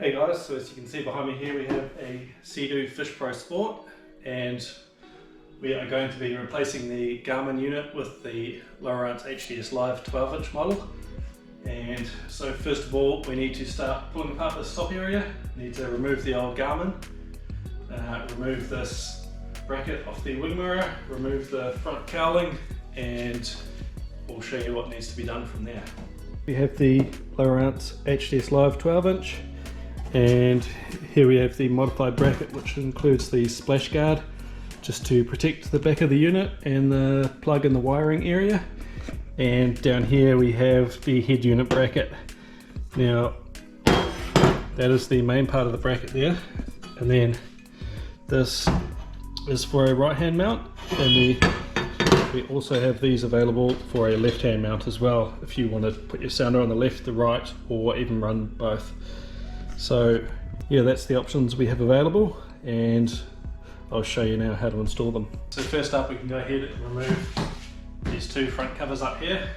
Hey guys, so as you can see behind me here we have a Sea-Doo Fish Pro Sport, and we are going to be replacing the Garmin unit with the Lowrance HDS Live 12-inch model. And so first of all we need to start pulling apart this top area. We need to remove the old Garmin, remove this bracket off the wing mirror, remove the front cowling, and we'll show you what needs to be done from there. We have the Lowrance HDS Live 12-inch, and here we have the modified bracket, which includes the splash guard just to protect the back of the unit and the plug in the wiring area. And down here we have the head unit bracket. Now that is the main part of the bracket there, and then this is for a right hand mount, and we also have these available for a left hand mount as well, if you want to put your sounder on the left, the right, or even run both. So yeah, that's the options we have available, and I'll show you now how to install them. So first up we can go ahead and remove these two front covers up here.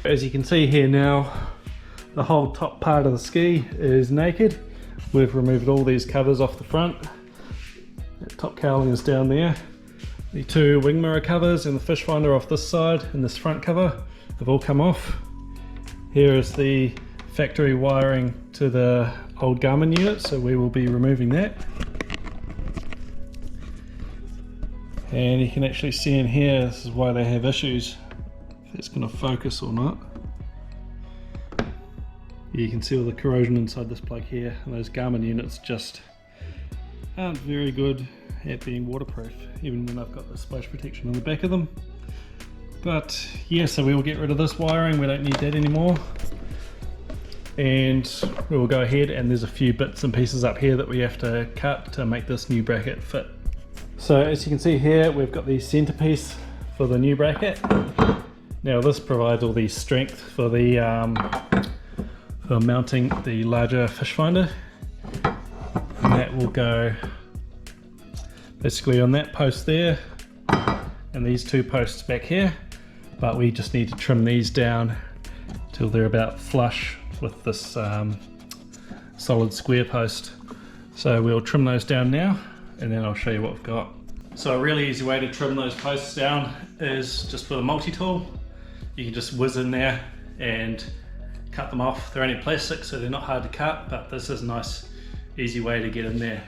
As you can see here now, the whole top part of the ski is naked. We've removed all these covers off the front. That top cowling is down there. The two wing mirror covers and the fish finder off this side and this front cover have all come off. Here is the factory wiring to the old Garmin unit, so we will be removing that. And you can actually see in here, this is why they have issues. It's going to focus or not. You can see all the corrosion inside this plug here, and those Garmin units just aren't very good at being waterproof, even when they've got the splash protection on the back of them. But yeah, so we will get rid of this wiring, we don't need that anymore. And we will go ahead, and there's a few bits and pieces up here that we have to cut to make this new bracket fit. So as you can see here, we've got the centerpiece for the new bracket. Now this provides all the strength for the for mounting the larger fish finder, and that will go basically on that post there and these two posts back here, but we just need to trim these down till they're about flush with this solid square post. So we'll trim those down now, and then I'll show you what we've got. So a really easy way to trim those posts down is just with a multi-tool. You can just whiz in there and cut them off. They're only plastic, so they're not hard to cut, but this is a nice easy way to get in there.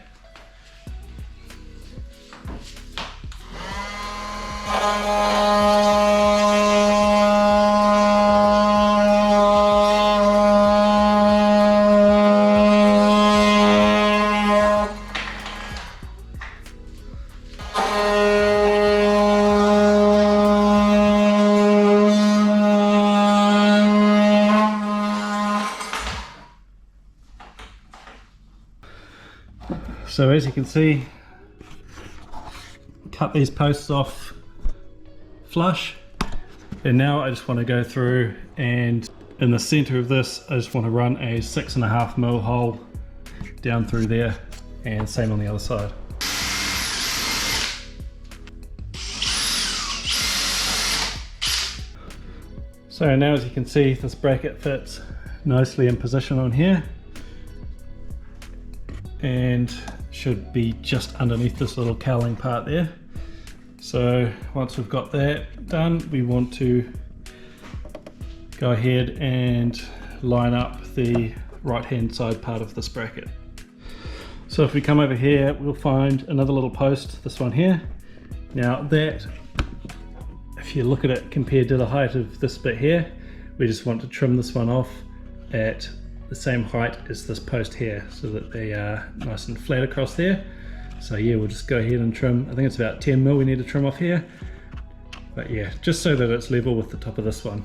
So as you can see, cut these posts off flush, and now I just want to go through, and in the center of this I just want to run a 6.5mm hole down through there, and same on the other side. So now as you can see, this bracket fits nicely in position on here and should be just underneath this little cowling part there. So once we've got that done, we want to go ahead and line up the right hand side part of this bracket. So if we come over here, we'll find another little post, this one here. Now that, if you look at it compared to the height of this bit here, we just want to trim this one off at the same height as this post here so that they are nice and flat across there. So yeah, we'll just go ahead and trim. I think it's about 10mm we need to trim off here, but yeah, just so that it's level with the top of this one.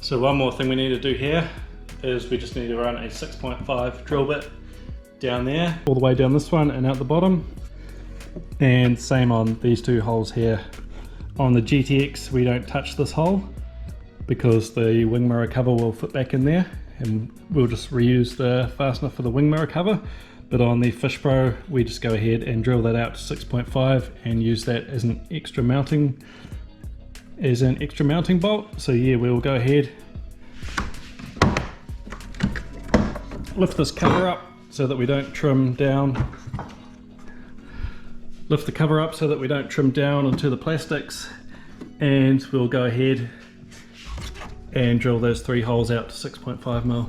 So one more thing we need to do here is we just need to run a 6.5 drill bit down there, all the way down this one and out the bottom, and same on these two holes here. On the GTX we don't touch this hole because the wing mirror cover will fit back in there, and we'll just reuse the fastener for the wing mirror cover. But on the Fish Pro we just go ahead and drill that out to 6.5 and use that as an extra mounting bolt. So yeah, we'll go ahead, lift this cover up so that we don't trim down, lift the cover up so that we don't trim down onto the plastics, and we'll go ahead and drill those 3 holes out to 6.5mm.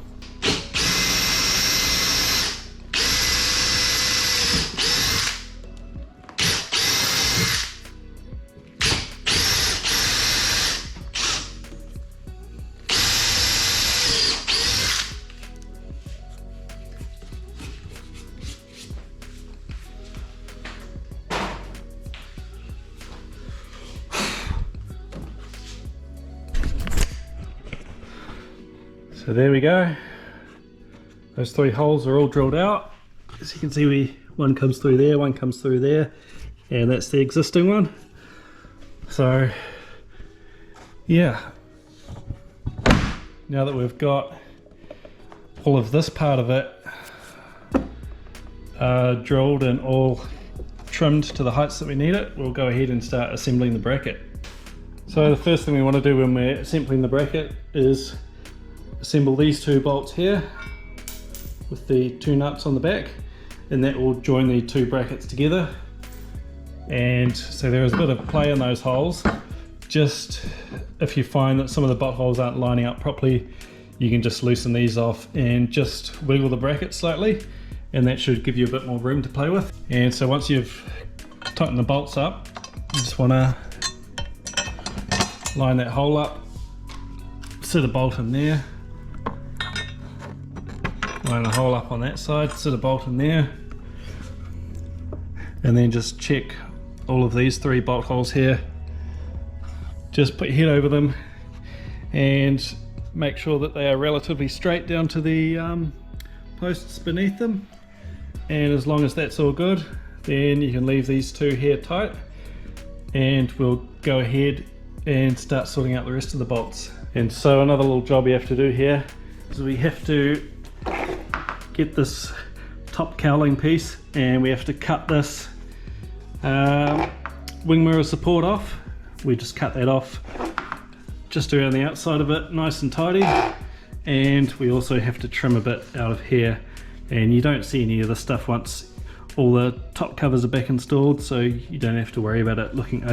So there we go, those 3 holes are all drilled out. As you can see, one comes through there, one comes through there, and that's the existing one. So yeah, now that we've got all of this part of it drilled and all trimmed to the heights that we need it, we'll go ahead and start assembling the bracket. So the first thing we want to do when we're assembling the bracket is assemble these 2 bolts here with the 2 nuts on the back, and that will join the 2 brackets together. And so there is a bit of play in those holes. Just if you find that some of the bolt holes aren't lining up properly, you can just loosen these off and just wiggle the bracket slightly, and that should give you a bit more room to play with. And so once you've tightened the bolts up, you just want to line that hole up, sit a bolt in there, line a hole up on that side, sit a bolt in there, and then just check all of these 3 bolt holes here. Just put your head over them and make sure that they are relatively straight down to the posts beneath them, and as long as that's all good, then you can leave these 2 here tight, and we'll go ahead and start sorting out the rest of the bolts. And so another little job we have to do here is we have to get this top cowling piece, and we have to cut this wing mirror support off. We just cut that off just around the outside of it, nice and tidy, and we also have to trim a bit out of here, and you don't see any of this stuff once all the top covers are back installed, so you don't have to worry about it looking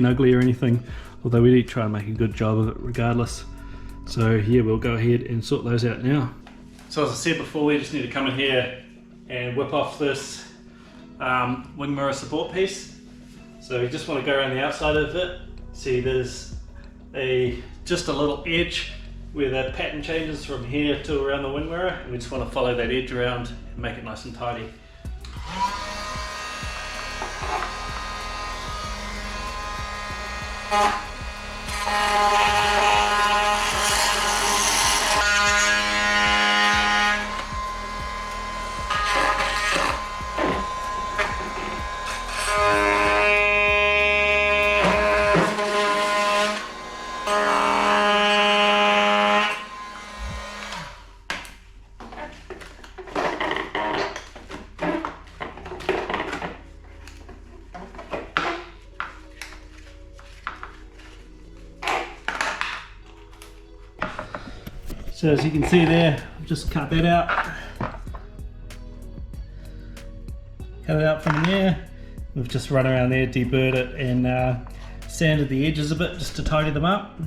ugly or anything, although we do try and make a good job of it regardless. So yeah, we'll go ahead and sort those out now. So as I said before, we just need to come in here and whip off this wing mirror support piece. So you just want to go around the outside of it. See, there's just a little edge where the pattern changes from here to around the wing mirror, and we just want to follow that edge around and make it nice and tidy. So as you can see there, I've just cut that out. Cut it out from there. We've just run around there, deburred it and sanded the edges a bit just to tidy them up.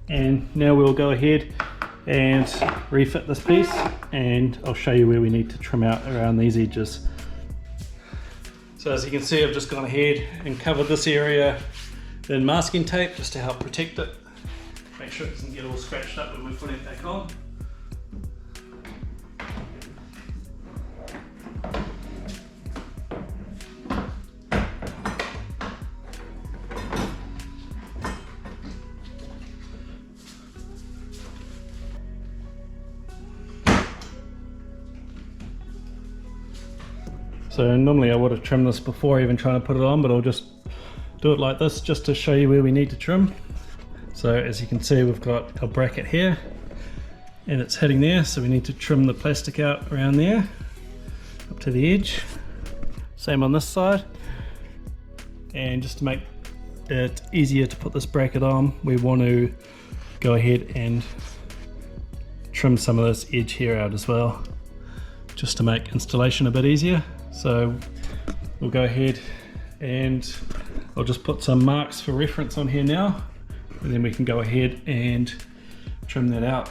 And now we'll go ahead and refit this piece, and I'll show you where we need to trim out around these edges. So as you can see, I've just gone ahead and covered this area in masking tape just to help protect it. Make sure it doesn't get all scratched up when we put it back on. So normally I would have trimmed this before even trying to put it on, but I'll just do it like this just to show you where we need to trim. So as you can see, we've got our bracket here and it's hitting there, so we need to trim the plastic out around there up to the edge. Same on this side, and just to make it easier to put this bracket on, we want to go ahead and trim some of this edge here out as well, just to make installation a bit easier. So we'll go ahead and I'll just put some marks for reference on here now, and then we can go ahead and trim that out.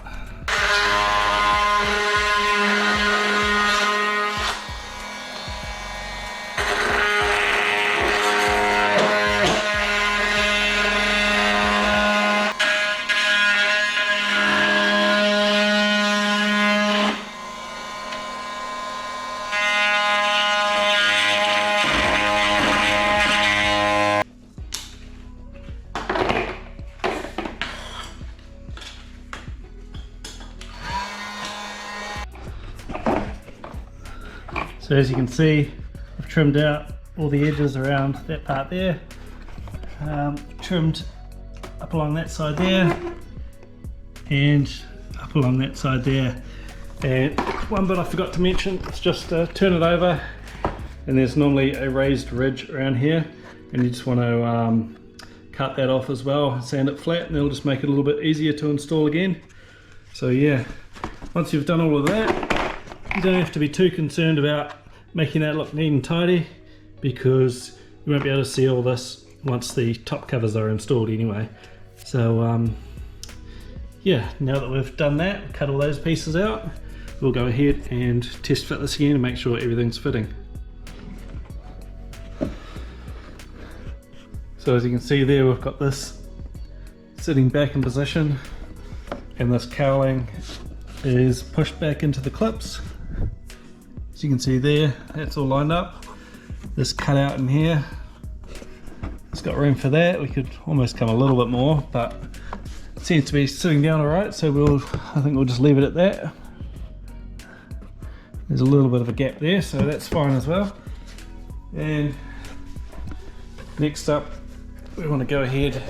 So as you can see, I've trimmed out all the edges around that part there, trimmed up along that side there, and up along that side there. And one bit I forgot to mention, it's just turn it over, and there's normally a raised ridge around here, and you just want to cut that off as well, sand it flat, and it'll just make it a little bit easier to install again. So yeah, once you've done all of that, you don't have to be too concerned about making that look neat and tidy, because you won't be able to see all this once the top covers are installed anyway. So yeah, now that we've done that, cut all those pieces out, we'll go ahead and test fit this again and make sure everything's fitting. So as you can see there, we've got this sitting back in position, and this cowling is pushed back into the clips. As you can see there, that's all lined up. This cutout in here, it's got room for that. We could almost come a little bit more, but it seems to be sitting down all right, so I think we'll just leave it at that. There's a little bit of a gap there, so that's fine as well. And next up, we want to go ahead,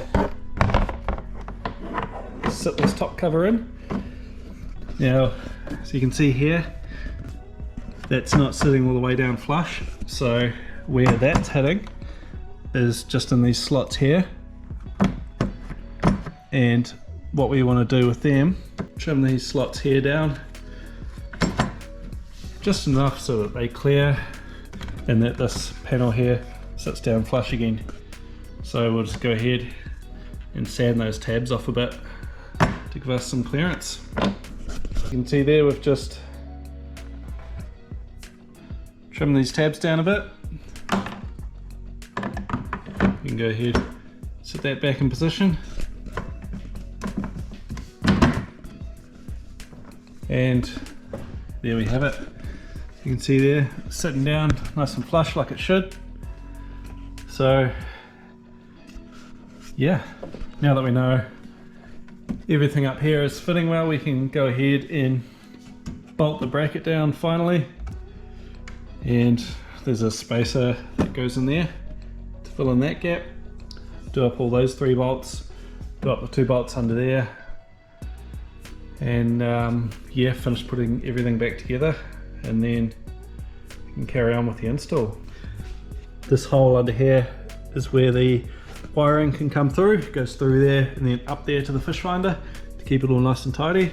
sit this top cover in. Now, as you can see here, that's not sitting all the way down flush, so where that's hitting is just in these slots here. And what we want to do with them, trim these slots here down just enough so that they clear and that this panel here sits down flush again. So we'll just go ahead and sand those tabs off a bit to give us some clearance. You can see there we've just trim these tabs down a bit. You can go ahead, sit that back in position, and there we have it. You can see there, sitting down nice and flush like it should. So yeah, now that we know everything up here is fitting well, we can go ahead and bolt the bracket down finally. And there's a spacer that goes in there to fill in that gap. Do up all those 3 bolts, do up the 2 bolts under there, and yeah, finish putting everything back together, and then you can carry on with the install. This hole under here is where the wiring can come through. It goes through there and then up there to the fish finder to keep it all nice and tidy.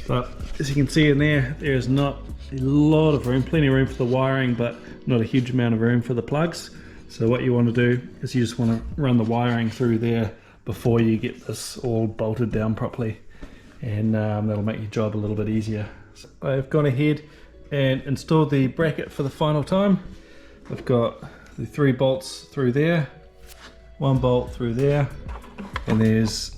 But as you can see in there, there is not a lot of room, plenty of room for the wiring, but not a huge amount of room for the plugs. So what you want to do is you just want to run the wiring through there before you get this all bolted down properly, and that'll make your job a little bit easier. So I've gone ahead and installed the bracket for the final time. I've got the 3 bolts through there, 1 bolt through there, and there's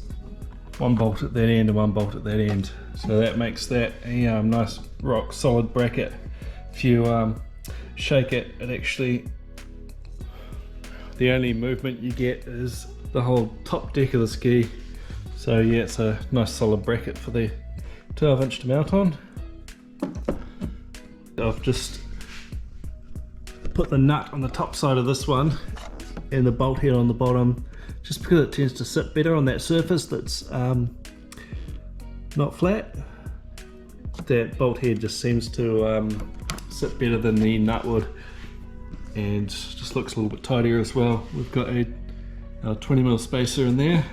1 bolt at that end and 1 bolt at that end. So that makes that a nice rock solid bracket. If you shake it, it actually, the only movement you get is the whole top deck of the ski. So yeah, it's a nice solid bracket for the 12-inch to mount on. I've just put the nut on the top side of this one and the bolt head on the bottom, just because it tends to sit better on that surface that's not flat. That bolt head just seems to sit better than the nut would, and just looks a little bit tidier as well. We've got a 20mm spacer in there,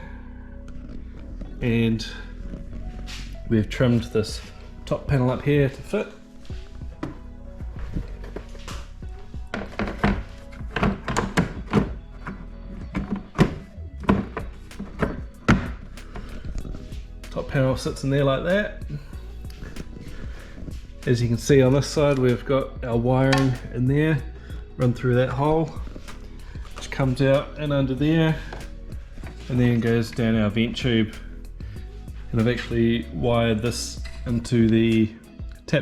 and we've trimmed this top panel up here to fit. Top panel sits in there like that. As you can see on this side, we've got our wiring in there, run through that hole, which comes out and under there, and then goes down our vent tube. And I've actually wired this tapped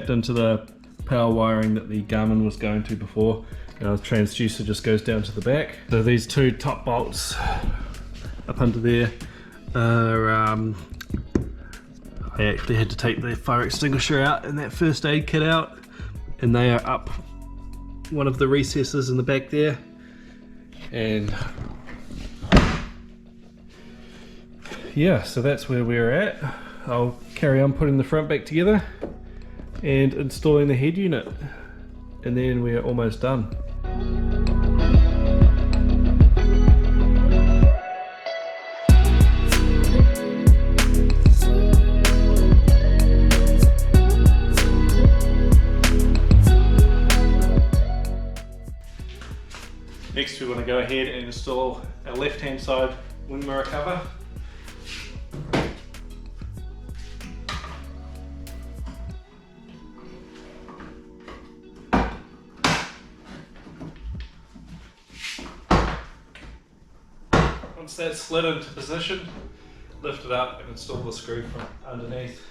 into the power wiring that the Garmin was going to before. Our transducer just goes down to the back. So these 2 top bolts up under there are, I actually had to take the fire extinguisher out and that first aid kit out, and they are up one of the recesses in the back there. And yeah, so that's where we're at. I'll carry on putting the front back together and installing the head unit, and then we're almost done. Next we want to go ahead and install our left hand side wing mirror cover. Once that's slid into position, lift it up and install the screw from underneath.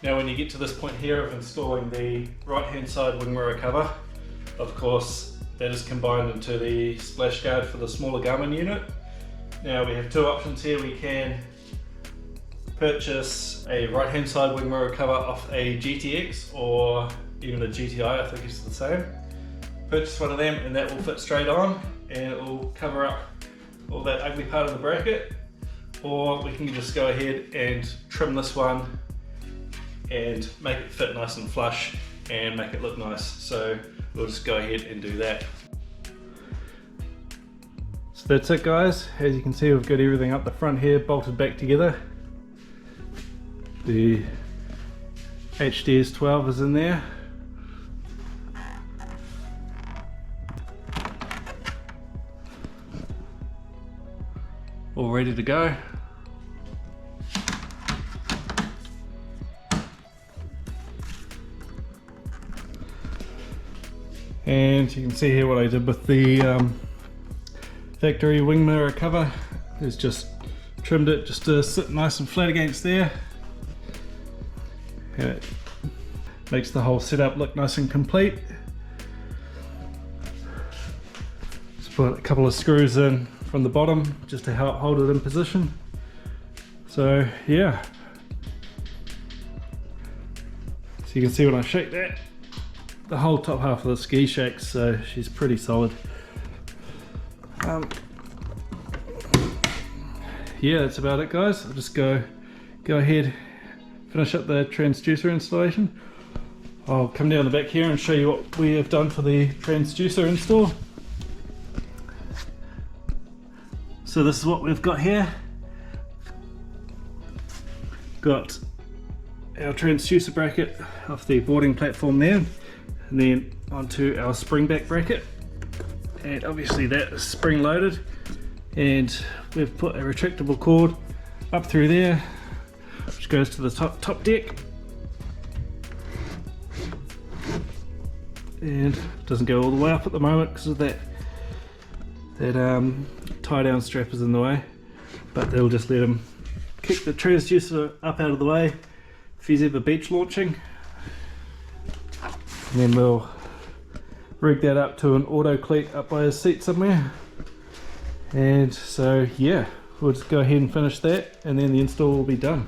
Now when you get to this point here of installing the right hand side wing mirror cover, of course that is combined into the splash guard for the smaller Garmin unit. Now we have 2 options here. We can purchase a right hand side wing mirror cover off a GTX or even a GTI, I think it's the same. Purchase one of them and that will fit straight on and it will cover up all that ugly part of the bracket. Or we can just go ahead and trim this one and make it fit nice and flush and make it look nice. So we'll just go ahead and do that. So that's it guys. As you can see, we've got everything up the front here bolted back together. The HDS 12 is in there. All ready to go. And you can see here what I did with the factory wing mirror cover is just trimmed it just to sit nice and flat against there, and it makes the whole setup look nice and complete. put a couple of screws in from the bottom just to help hold it in position. So yeah, so you can see when I shake that, the whole top half of the ski shakes, so she's pretty solid. Yeah, that's about it, guys. I'll just go ahead, finish up the transducer installation. I'll come down the back here and show you what we have done for the transducer install. So this is what we've got here. Got our transducer bracket off the boarding platform there, and then onto our spring back bracket, and obviously that is spring loaded, and we've put a retractable cord up through there which goes to the top deck, and doesn't go all the way up at the moment because of that tie down strap is in the way, but they'll just let him kick the transducer up out of the way if he's ever beach launching, and then we'll rig that up to an auto cleat up by his seat somewhere. And so yeah, we'll just go ahead and finish that, and then the install will be done.